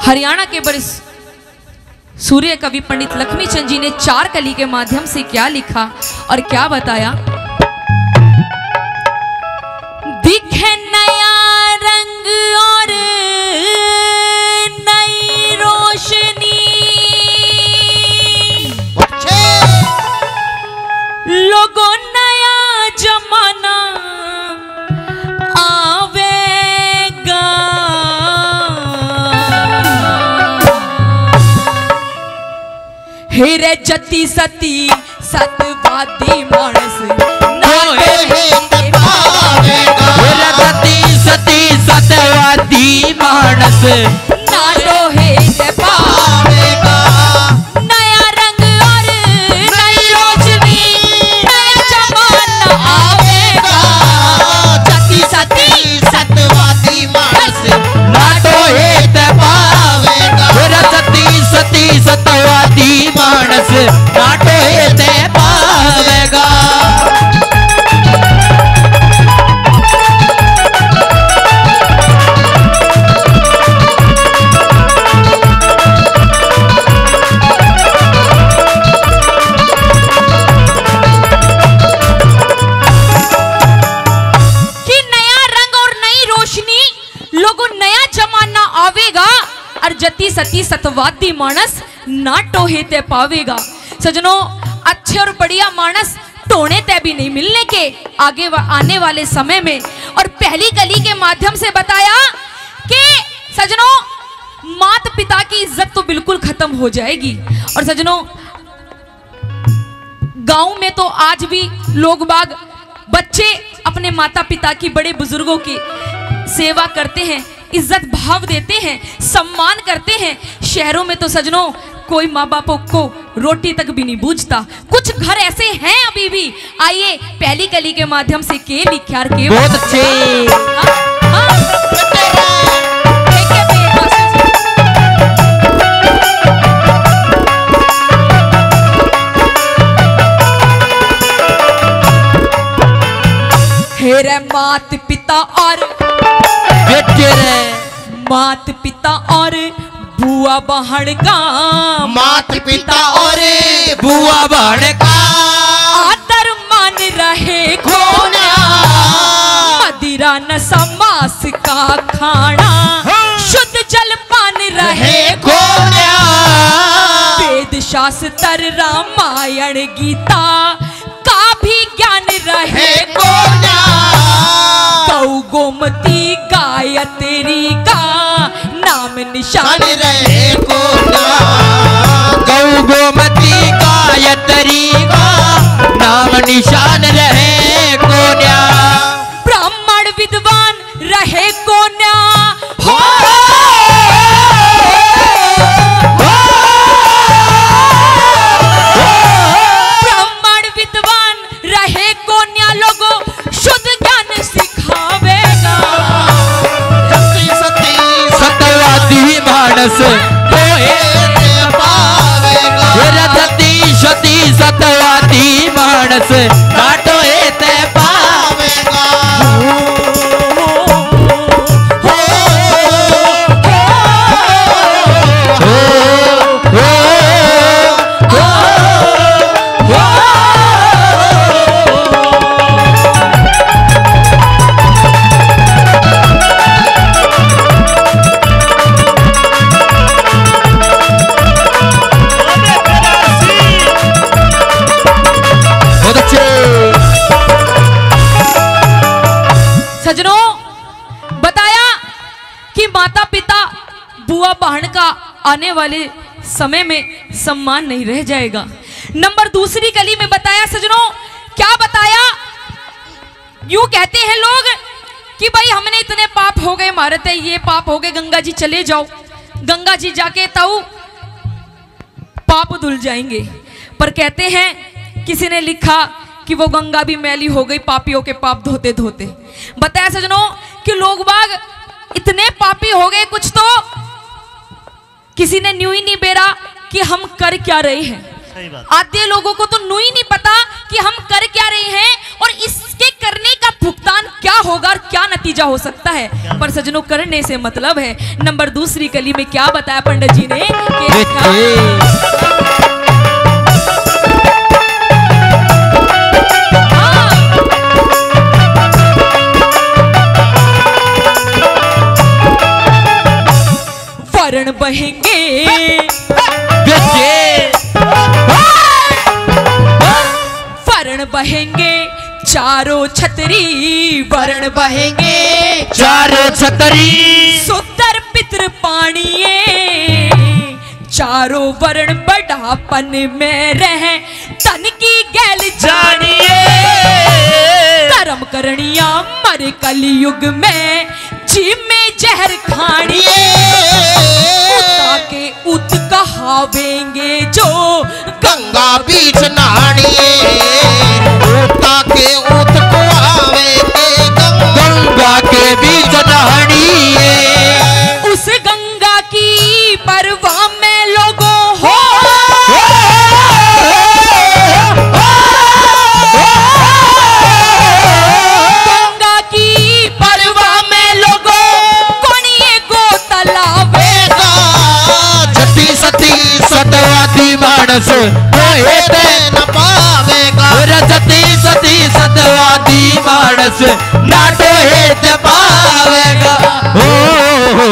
हरियाणा के वरिष्ठ सूर्य कवि पंडित लक्ष्मीचंद जी ने चार कली के माध्यम से क्या लिखा और क्या बताया। दिखे नया रंग और नई रोशनी, लोगों नया जमाना आवेगा, हेरे जति सती सतवादी मानस सत्यवादी मानस नाटो है पावेगा। नया रंग और नई रोशनी, नया जमाना आवेगा, जति सती सत्यवादी मानस नाटो है पावेगा। सती सती सत्यवादी मानस नाटो है पावेगा। जति सती सतवादी मानस ना टोहे ते पावेगा। सजनों, अच्छे और बढ़िया मानस टोने ते भी नहीं मिलने के आगे आने वाले समय में। और पहली कली के माध्यम से बताया कि सजनों, माता पिता की इज्जत तो बिल्कुल खत्म हो जाएगी। और सजनों, गांव में तो आज भी लोग बाग बच्चे अपने माता पिता की, बड़े बुजुर्गों की सेवा करते हैं, इज्जत भाव देते हैं, सम्मान करते हैं। शहरों में तो सजनों कोई माँ बापों को रोटी तक भी नहीं बूझता। कुछ घर ऐसे हैं अभी भी। आइए पहली कली के माध्यम से के लिख्यार के बहुत अच्छे। हेरे मात पिता और बेटे रे, मात पिता और बुआ बहन का, मात पिता और बुआ बहन का आदर मान रहे खोना, मदिरा नशा मांस का खाना, शुद्ध जल पान रहे खोना, वेद शास्त्र रामायण गीता का भी ज्ञान रहे खोना, गौ गोमती गायत्री का नाम निशान रहे कोना, गौ गोमती गायत्री का नाम निशान रहे कोन्या, ब्राह्मण विद्वान रहे कोन्या हो, ब्राह्मण विद्वान रहे कोन्या, लोगों शुद्ध ज्ञान सिखावेगा। सत्यवादी मानस सती सत्यवादी मानस नाटो ते पावेगा। सजनों, बताया कि माता पिता बुआ बहन का आने वाले समय में सम्मान नहीं रह जाएगा। नंबर दूसरी कली में बताया सजनों, क्या बताया, यूं कहते हैं लोग कि भाई हमने इतने पाप हो गए, मारते ये पाप हो गए, गंगा जी चले जाओ, गंगा जी जाके ताऊ पाप धुल जाएंगे। पर कहते हैं, किसी ने लिखा कि वो गंगा भी मैली हो गई पापियों के पाप धोते धोते। बताया सजनों कि लोग बाग इतने पापी हो गए, कुछ तो किसी ने न्यू ही नहीं बेरा कि हम कर क्या रहे हैं। आधे लोगों को तो न्यू ही नहीं पता कि हम कर क्या रहे हैं, और इसके करने का भुगतान क्या होगा और क्या नतीजा हो सकता है। पर सजनों, करने से मतलब है। नंबर दूसरी कली में क्या बताया पंडित जी ने वरण बहेंगे, वरण बहेंगे चारों छतरी, वरण बहेंगे चारों छतरी, सुतर पितर पानिए, चारों वरण बढ़ापन में रहे तन की गैल जानिए, कर्म करनिया मर कलयुग में जी में जहर खानिए, उता के उत कहावेंगे जो गंगा बीच नहानिए, उता के उत को आवेंगे गंगा के बीच नहानिए, उस गंगा की परवाह में लोगों हो, गंगा की परवाह में लोगों कौन ये गो तलावेगा, जति सती सतवादी मानस मोहे ते न पावेगा, जति सती सतवादी मानस नाटो हेत पावेगा। हो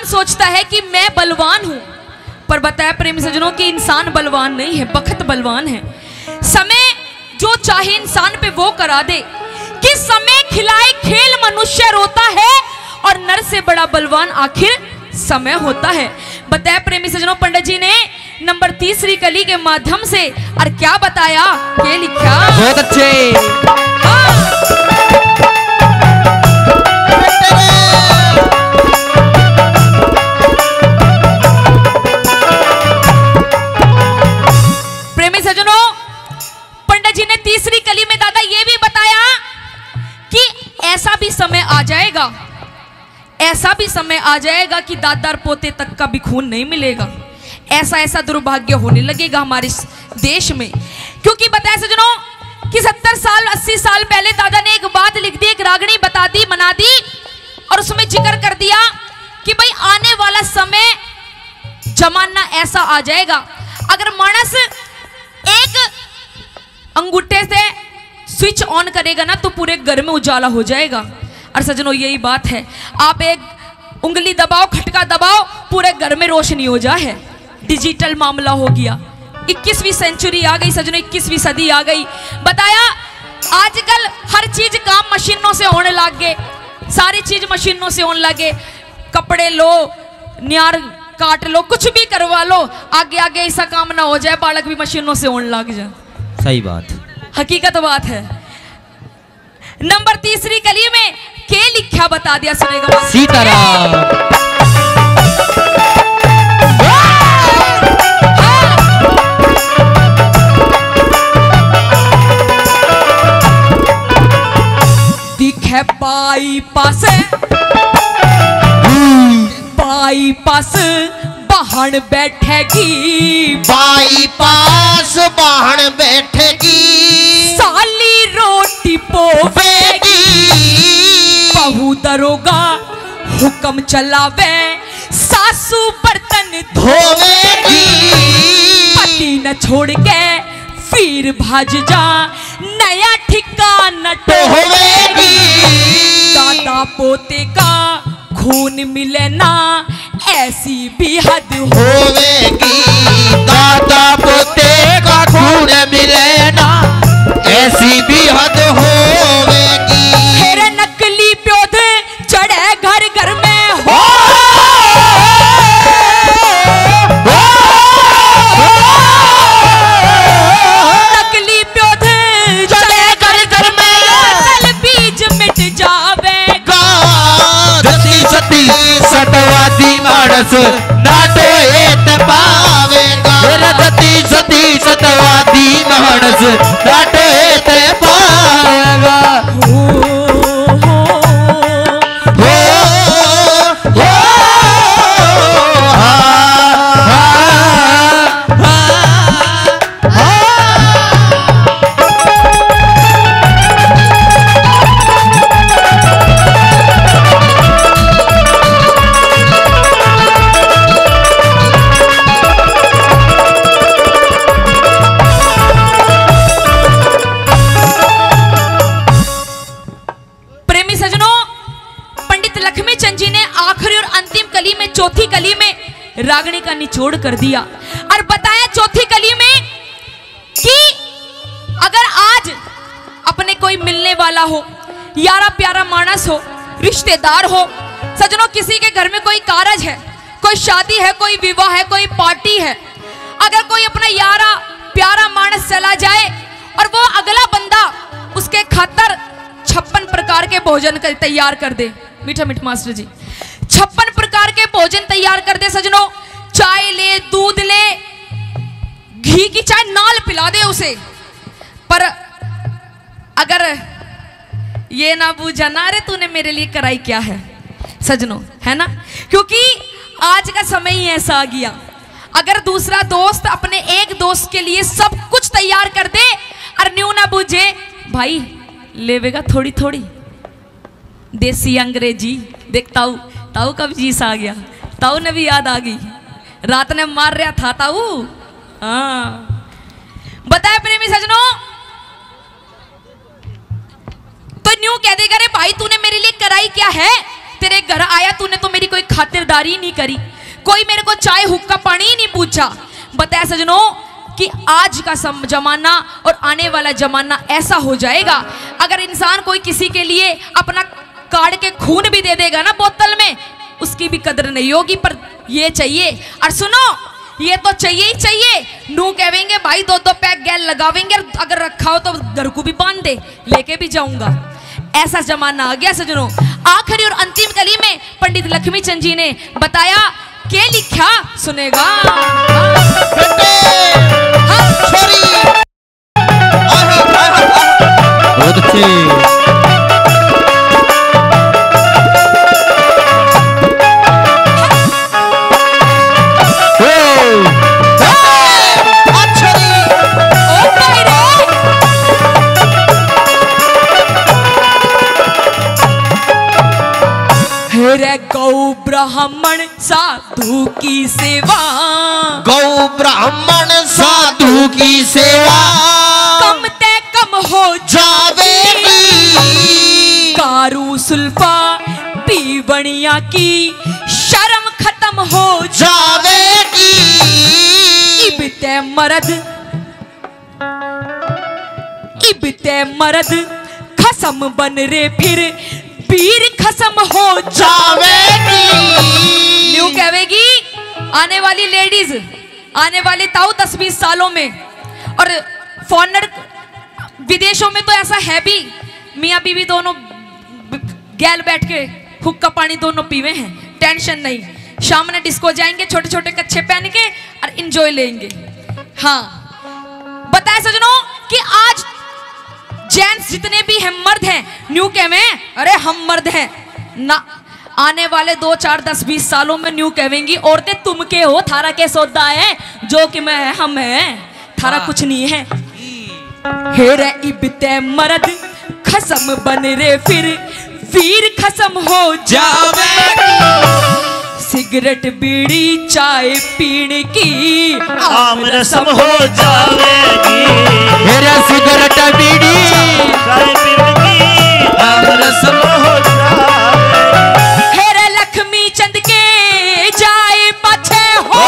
सोचता है कि मैं बलवान हूं, पर बताया प्रेमी सज्जनों कि इंसान बलवान नहीं है, बखत बलवान है। समय जो चाहे इंसान पे वो करा दे कि समय खिलाए खेल मनुष्य रोता है और नर से बड़ा बलवान आखिर समय होता है। बताया प्रेमी सज्जनों पंडित जी ने नंबर तीसरी कली के माध्यम से और क्या बताया, क्या लिखा, बहुत अच्छे। जी ने तीसरी कली में दादा ये भी बताया कि ऐसा भी समय आ जाएगा, ऐसा भी समय आ जाएगा कि दादा पोते तक का भी खून नहीं मिलेगा। ऐसा ऐसा दुर्भाग्य होने लगेगा हमारे देश में। क्योंकि बताया सज्जनों कि 70 साल 80 साल पहले दादा ने एक बात लिख दी, एक रागनी बता दी, मना दी, और उसमें जिक्र कर दिया कि भाई आने वाला समय जमाना ऐसा आ जाएगा, अगर मानस एक अंगूठे से स्विच ऑन करेगा ना तो पूरे घर में उजाला हो जाएगा। और सजनों यही बात है, आप एक उंगली दबाओ, खटका दबाओ, पूरे घर में रोशनी हो जाए। डिजिटल मामला हो गया, 21वीं सेंचुरी आ गई सजनों, 21वीं सदी आ गई। बताया आजकल हर चीज काम मशीनों से होने लग गए, सारी चीज मशीनों से होने लगे। कपड़े लो, न्यार काट लो, कुछ भी करवा लो, आगे आगे ऐसा काम ना हो जाए बालक भी मशीनों से होने लग जाए। सही बात, हकीकत बात है। नंबर तीसरी कली में क्या लिखा बता दिया, सुनेगा सीताराम। दिखे बाईपास, बाईपास बहन बैठेगी, बाईपास बहन बैठेगी, साली रोटी पोवेगी, बहू दरोगा हुक्म चलावे, सासू बर्तन धोवेगी, पति न छोड़ के फिर भाज जा, नया ठिकाना होवेगी, दादा पोते का खून मिले ना, ऐसी भी हद होवेगी, दादा पोते का खून मिले ना, ऐसी भी हद होवेगी, फिर नकली प्योध चढ़े घर घर में हो, नकली प्योध चढ़े घर घर में, मानस नाटो हेत पावेगा रजती सती सतवादी मानस नाटो हेत पावेगा चौथी कली में रागनी का निचोड़ कर दिया और बताया चौथी कली में कि अगर आज अपने कोई मिलने वाला हो, यारा प्यारा मानस हो, रिश्तेदार हो, सजनों किसी के घर में कोई कारज है, कोई शादी है, कोई विवाह है, कोई पार्टी है, अगर कोई अपना यारा प्यारा मानस चला जाए और वो अगला बंदा उसके खातर 56 प्रकार के भोजन तैयार कर दे, मीठा मीठा मास्टर जी 56 प्रकार के भोजन तैयार कर दे सजनों, चाय ले, दूध ले, घी की चाय नाल पिला दे उसे, पर अगर ये ना बूझा ना रे तूने मेरे लिए कराई क्या है सजनों, है ना, क्योंकि आज का समय ही ऐसा आ गया, अगर दूसरा दोस्त अपने एक दोस्त के लिए सब कुछ तैयार कर दे और न्यू ना बूझे भाई लेवेगा थोड़ी थोड़ी देसी अंग्रेजी, देख ताऊ ताऊ का भी जीस आ गया, ताऊ ने भी याद आ गई, रात ने मार रहा था ताऊ। हाँ बताए प्रेमी सजनों, तो न्यू कह देगा रे भाई तूने मेरे लिए कराई क्या है, तेरे घर आया तूने तो मेरी कोई खातिरदारी नहीं करी, कोई मेरे को चाय हुक्का पानी ही नहीं पूछा। बताया सजनों कि आज का जमाना और आने वाला जमाना ऐसा हो जाएगा, अगर इंसान कोई किसी के लिए अपना काट के खून भी दे देगा ना बोतल में, उसकी भी कदर नहीं होगी, पर ये चाहिए, और सुनो ये तो चाहिए ही चाहिए, नू कहेंगे भाई 2-2 पैक गैल लगावेंगे, अगर रखा हो तो घर को भी बांध दे, लेके भी जाऊंगा, ऐसा जमाना आ गया सजनों। आखिरी और अंतिम कली में पंडित लक्ष्मी चंद जी ने बताया के लिखा सुनेगा, बहुत अच्छे गौ ब्राह्मण साधु की सेवा, गौ ब्राह्मण साधु की सेवा कम ते कम हो जावेगी, कारू सुल्फा पीवणिया की शर्म खत्म हो जावेगी, इबते मरद खसम बन रे फिर पीर खसम हो जावेगी, न्यू कहेगी आने वाली लेडीज, आने वाली ताऊ 10-20 सालों में, और फॉरेनर विदेशों में तो ऐसा है भी, मियाँ बीवी दोनों गैल बैठ के हुक्का पानी दोनों पीवे हैं, टेंशन नहीं, शाम में डिस्को जाएंगे छोटे छोटे कच्छे पहन के और इंजॉय लेंगे। हाँ बताया सजनों कि आज जेंट्स जितने भी हैं मर्द हैं, न्यू कहें अरे हम मर्द हैं ना, आने वाले 2, 4, 10, 20 सालों में न्यू कहेंगी औरतें तुम के हो, थारा के सौदा है, जो कि मैं है हम है, थारा कुछ नहीं है। हे रे इबते मर्द खसम बन रे फिर वीर खसम हो जावेगी, सिगरेट बीड़ी चाय पीने की आम रसम हो जावेगी, मेरा सिगरेट बीड़ी चाय पीने की आम रसम हो जावेगी, हेरे लक्ष्मी चंद के जाए पछे हो,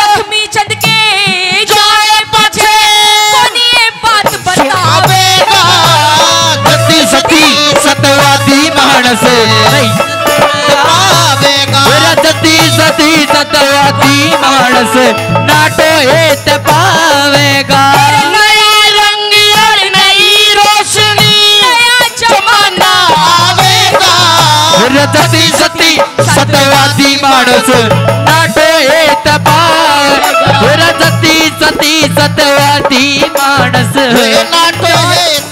लक्ष्मी चंद के जाए पछे कोनी बात बतावेगा, सती सती सतवादी मानस पावेगा, सती सती सतवादी मानस नाटो हेत पावेगा, नए रंग और नई रोशनी, सती सती सतवादी मानस नाटो हेत पार सती सती सतवादी मानस नाटो है